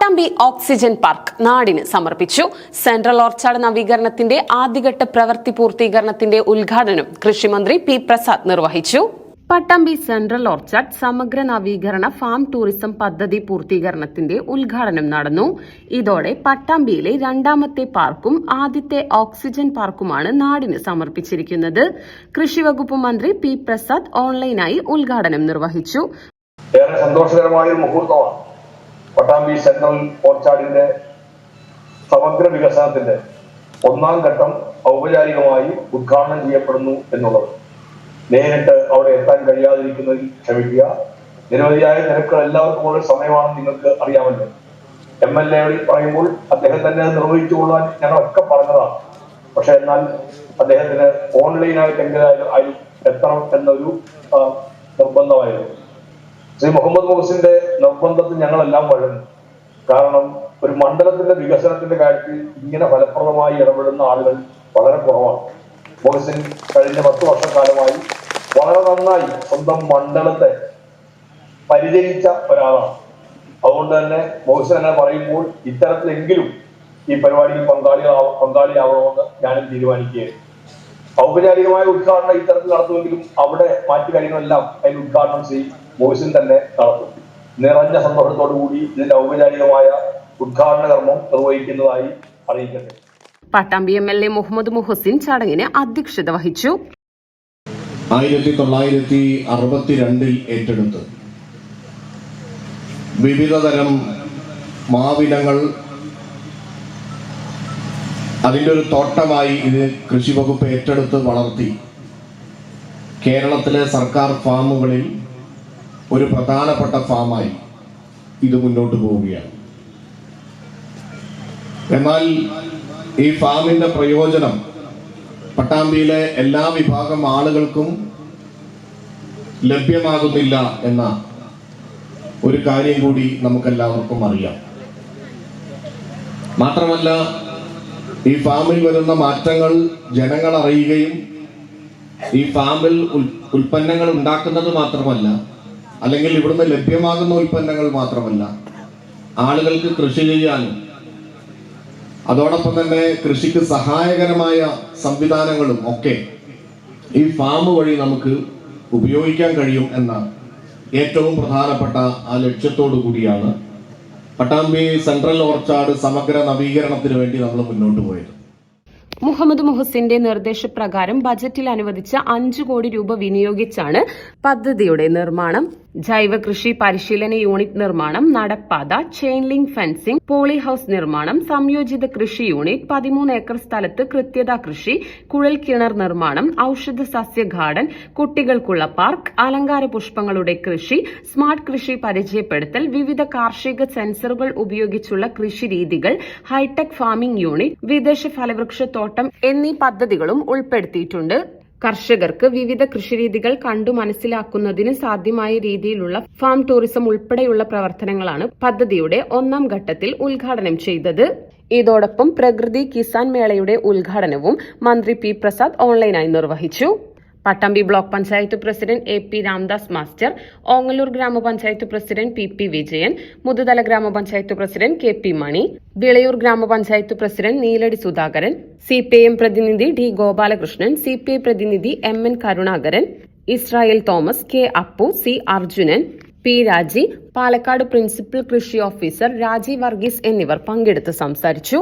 Pattambi oxygen park നാടിന് സമർപ്പിച്ചു. Central orchard നവീകരണത്തിന്റെ ആദ്യഘട്ട പ്രവൃത്തി പൂർത്തീകരണത്തിന്റെ ഉദ്ഘാടനം കൃഷിമന്ത്രി പി പ്രസാദ് നിർവഹിച്ചു. പട്ടാമ്പി സെൻട്രൽ ഓർച്ചാർഡ് സമഗ്ര നവീകരണ ഫാം ടൂറിസം പദ്ധതി പൂർത്തീകരണത്തിന്റെ ഉദ്ഘാടനം നടന്നു. ഇതോടെ പട്ടാമ്പിയിലെ രണ്ടാമത്തെ പാർക്കും ആദ്യത്തെ ഓക്സിജൻ പാർക്കുമാണ് നാടിന് സമർപ്പിച്ചിരിക്കുന്നത്. കൃഷിവകുപ്പ് മന്ത്രി പി പ്രസാദ് ഓൺലൈനായി ഉദ്ഘാടനം നിർവഹിച്ചു. ഏറെ സന്തോഷകരമായ ഒരു മുഹൂർത്തമാണ് പട്ടാമ്പി സെൻട്രൽ ഓർച്ചാർഡിന്റെ സമഗ്ര വികസനത്തിന്റെ ഒന്നാം ഘട്ടം ഔപചാരികമായി ഉദ്ഘാടനം ചെയ്യപ്പെടുന്നു എന്നുള്ളത്. നേരിട്ട് അവിടെ എത്താൻ കഴിയാതിരിക്കുന്നതിൽ ക്ഷമിക്കുക. നിരവധിയായ നിരക്കുകൾ എല്ലാവർക്കും ഉള്ള സമയമാണെന്ന് നിങ്ങൾക്ക് അറിയാമല്ലോ. MLA പറയുമ്പോൾ അദ്ദേഹം തന്നെ അത് നിർവഹിച്ചുകൊള്ളാൻ ഞങ്ങളൊക്കെ പറഞ്ഞതാണ്. പക്ഷെ എന്നാൽ അദ്ദേഹത്തിന് ഓൺലൈനായിട്ട് എങ്ങനെയായാലും എത്തണം എന്നൊരു നിർബന്ധമായിരുന്നു. ശ്രീ മുഹമ്മദ് മുഹസിന്റെ നിർബന്ധത്തിൽ ഞങ്ങളെല്ലാം വഴങ്ങും. കാരണം ഒരു മണ്ഡലത്തിന്റെ വികസനത്തിന്റെ കാര്യത്തിൽ ഇങ്ങനെ ഫലപ്രദമായി ഇടപെടുന്ന ആളുകൾ വളരെ കുറവാണ്. മുഹസിൻ കഴിഞ്ഞ 10 വർഷക്കാലമായി വളരെ നന്നായി സ്വന്തം മണ്ഡലത്തെ പരിചരിച്ച ഒരാളാണ്. അതുകൊണ്ട് തന്നെ മുഹസിൻ അങ്ങനെ പറയുമ്പോൾ ഇത്തരത്തിലെങ്കിലും ഈ പരിപാടിയിൽ പങ്കാളിയാവണമെന്ന് ഞാനും തീരുമാനിക്കുകയായിരുന്നു. ഔപചാരികമായ ഉദ്ഘാടനം ഇത്തരത്തിൽ നടത്തുമെങ്കിലും അവിടെ മറ്റു കാര്യങ്ങളെല്ലാം അതിന് ഉദ്ഘാടനം ചെയ്യും മുഹസിൻ തന്നെ നടത്തും. നിറഞ്ഞ സന്തോഷത്തോടു കൂടി ഇതിന്റെ ഔപചാരികമായ ഉദ്ഘാടന കർമ്മം നിർവഹിക്കുന്നതായി അറിയിക്കട്ടെ. പട്ടാമ്പി MLA മുഹമ്മദ് മുഹസിൻ ചടങ്ങിന് അധ്യക്ഷത വഹിച്ചു. 1962 ഏറ്റെടുത്ത് വിവിധതരം മാവിനങ്ങൾ അതിൻ്റെ ഒരു തോട്ടമായി ഇത് കൃഷിവകുപ്പ് ഏറ്റെടുത്ത് വളർത്തി കേരളത്തിലെ സർക്കാർ ഫാമുകളിൽ ഒരു പ്രധാനപ്പെട്ട ഫാമായി ഇത് മുന്നോട്ട് പോവുകയാണ്. എന്നാൽ ഈ ഫാമിന്റെ പ്രയോജനം പട്ടാമ്പിയിലെ എല്ലാ വിഭാഗം ആളുകൾക്കും ലഭ്യമാകുന്നില്ല എന്ന ഒരു കാര്യം കൂടി നമുക്കെല്ലാവർക്കും അറിയാം. മാത്രമല്ല, ഈ ഫാമിൽ വരുന്ന മാറ്റങ്ങൾ ജനങ്ങൾ അറിയുകയും ഈ ഫാമിൽ ഉൽപ്പന്നങ്ങൾ ഉണ്ടാക്കുന്നത് മാത്രമല്ല, അല്ലെങ്കിൽ ഇവിടുന്ന് ലഭ്യമാകുന്ന ഉൽപ്പന്നങ്ങൾ മാത്രമല്ല, ആളുകൾക്ക് കൃഷി ചെയ്യാനും അതോടൊപ്പം തന്നെ കൃഷിക്ക് സഹായകരമായ സംവിധാനങ്ങളും ഒക്കെ ഈ ഫാം വഴി നമുക്ക് ഉപയോഗിക്കാൻ കഴിയും എന്ന ഏറ്റവും പ്രധാനപ്പെട്ട ആ ലക്ഷ്യത്തോടു കൂടിയാണ് പട്ടാമ്പി സെൻട്രൽ ഓർച്ചാർഡ് സമഗ്ര നവീകരണത്തിന് വേണ്ടി നമ്മൾ മുന്നോട്ട് പോയത്. മുഹമ്മദ് മുഹസിന്റെ നിർദ്ദേശപ്രകാരം ബജറ്റിൽ അനുവദിച്ച 5 കോടി രൂപ വിനിയോഗിച്ചാണ് പദ്ധതിയുടെ നിർമ്മാണം. ജൈവ കൃഷി പരിശീലന യൂണിറ്റ് നിർമ്മാണം, നടപ്പാത, chain link fencing, poly house നിർമ്മാണം, സംയോജിത കൃഷി യൂണിറ്റ്, 13 ഏക്കർ സ്ഥലത്ത് കൃത്യത കൃഷി, കുഴൽ കിണർ നിർമ്മാണം, ഔഷധ സസ്യ ഗാർഡൻ, കുട്ടികൾക്കുള്ള പാർക്ക്, അലങ്കാര പുഷ്പങ്ങളുടെ കൃഷി, സ്മാർട്ട് കൃഷി പരിചയപ്പെടുത്തൽ, വിവിധ കാർഷിക സെൻസറുകൾ ഉപയോഗിച്ചുള്ള കൃഷി രീതികൾ, ഹൈടെക് ഫാമിംഗ് യൂണിറ്റ്, വിദേശ ഫലവൃക്ഷത്തോട്ടം എന്നീ പദ്ധതികളും ഉൾപ്പെടുത്തിയിട്ടുണ്ട്. കർഷകർക്ക് വിവിധ കൃഷിരീതികൾ കണ്ടു മനസ്സിലാക്കുന്നതിന് സാധ്യമായ രീതിയിലുള്ള ഫാം ടൂറിസം ഉൾപ്പെടെയുള്ള പ്രവർത്തനങ്ങളാണ് പദ്ധതിയുടെ 1ാം ഘട്ടത്തിൽ ഉദ്ഘാടനം ചെയ്തത്. ഇതോടൊപ്പം പ്രകൃതി കിസാൻ മേളയുടെ ഉദ്ഘാടനവും മന്ത്രി പി പ്രസാദ് ഓൺലൈനായി നിർവഹിച്ചു. Pattambi block panchayat president AP Ramdas master, Ongallur ഗ്രാമപഞ്ചായത്ത് പ്രസിഡന്റ് PP വിജയൻ, മുതുതല ഗ്രാമപഞ്ചായത്ത് പ്രസിഡന്റ് KP മണി, വിളയൂർ ഗ്രാമപഞ്ചായത്ത് പ്രസിഡന്റ് നീലടി സുധാകരൻ, CPIM പ്രതിനിധി D ഗോപാലകൃഷ്ണൻ, CPI പ്രതിനിധി MN Karunakaran, Israel Thomas, K Appu, C Arjunan, P രാജി, പാലക്കാട് പ്രിൻസിപ്പൽ കൃഷി ഓഫീസർ രാജി വർഗീസ് എന്നിവർ പങ്കെടുത്ത് സംസാരിച്ചു.